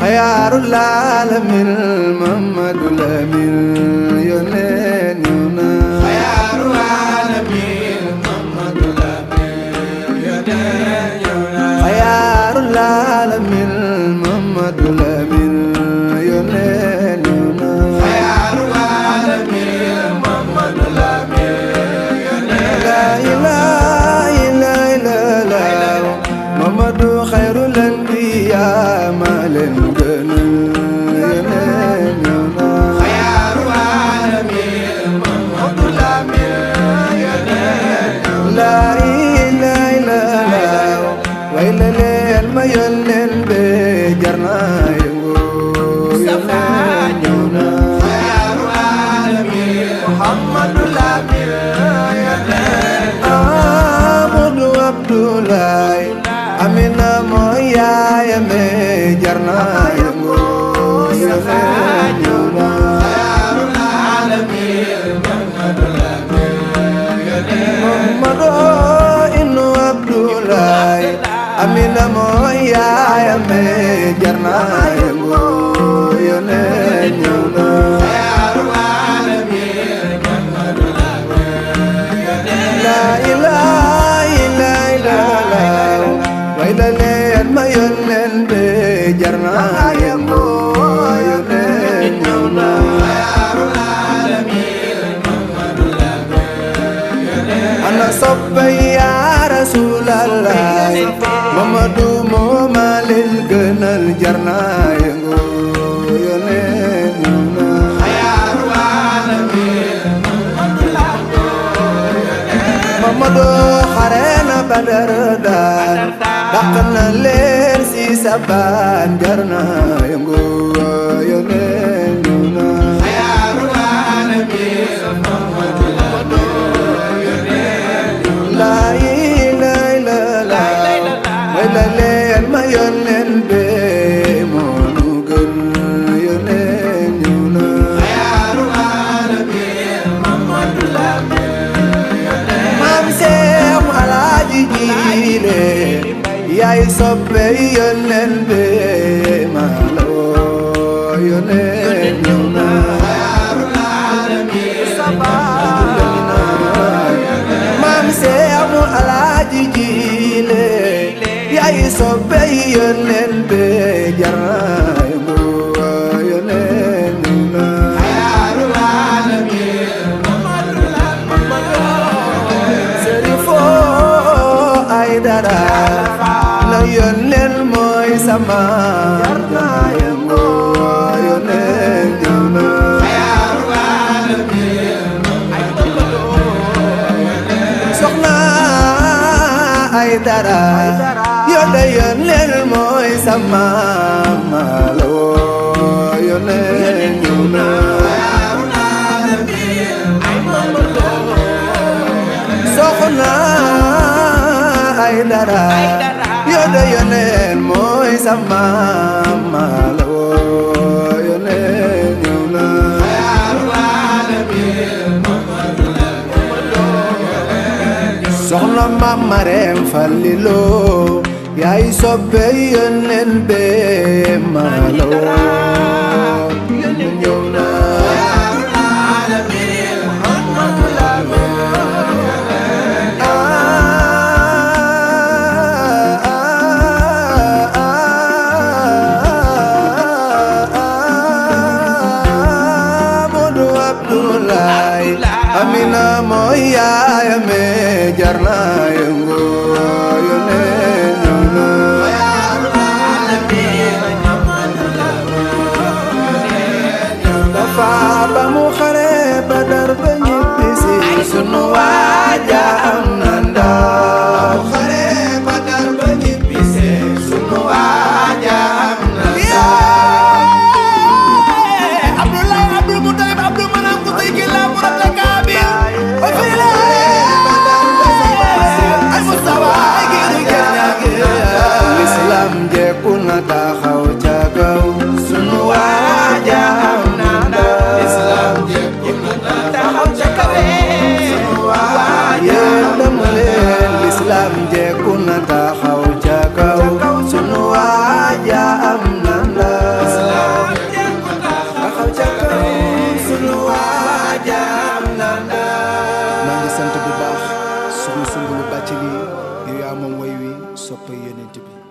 خيار العالمين محمد الأمين يونين يونا خيار العالمين محمد الأمين يونين يونا خيار العالمين محمد الأمين يونين يونا خيار العالمين محمد الأمين يونين لا إله إلا الله محمد خير الأنبياء مالن خيار العالمين محمد الأمين يونين لا إله إلا الله ويل ليل ما يلن بجرنا خيار العالمين محمد الأمين يونين عبد الله أمينة مويا يمي جرنا خيار العالمين محمد الأمين يونين محمد إنو عبد الله أمينة مويا يمي جرنا خيار العالمين محمد الأمين يونين لا إله إلا الله ويل ليل ما يلن بجرنا خيار العالمين محمد الأمين يونين أنا صبي يا رسول الله محمد موما للجنة الجرنا خيار العالمين محمد الأمين محمد خرينا بدر دان دقنا لير سي سبان جرنا خيار العالمين محمد الأمين لا إله إلا الله ولا ليل ما يلن بمونغن خيار العالمين محمد الأمين مام سيم على جيلي يا يصبي يلن بمالو يونين خيار العالمين مام سيم على جيلي يا يصبي يلن بجرايم يونين خيار العالمين محمد الأمين سريفو أي دارا لا يونين موي سما يونين خيار العالمين محمد الأمين سخنا أي دارا يونين موي سما مالو يونين خيار العالمين محمد الأمين سخنا أي دارا يونين موي سما مالو يونين خيار العالمين محمد الأمين soxna Maam Mareem Fallilu yaay soppe yónneen bee maaloo ñëw na خيار العالمين محمد الأمين Amadou Abdoulaye Amina mooy yaayame jar na yëngu yónneen ñëw na خيار العالمين محمد الأمين dafa ba mu xare Badar ba ñibbisi sunu waaja am na ndam xare Badar ba ñibbisi sunu waaja am na Abdoulaye Abdul Mutalib Abdul Manam ku tay ki la borom la Kaabil ba fi la ay Mustafa ay giru ñaage l'islam jekku na taxaw ca kaw sunu waaja am na ndam islam jekku na taxaw ca kaw sunu waaja yéen dama leen l'islam jekku na taxaw ca kaw sunu waaja am na ndam soppe yonent bi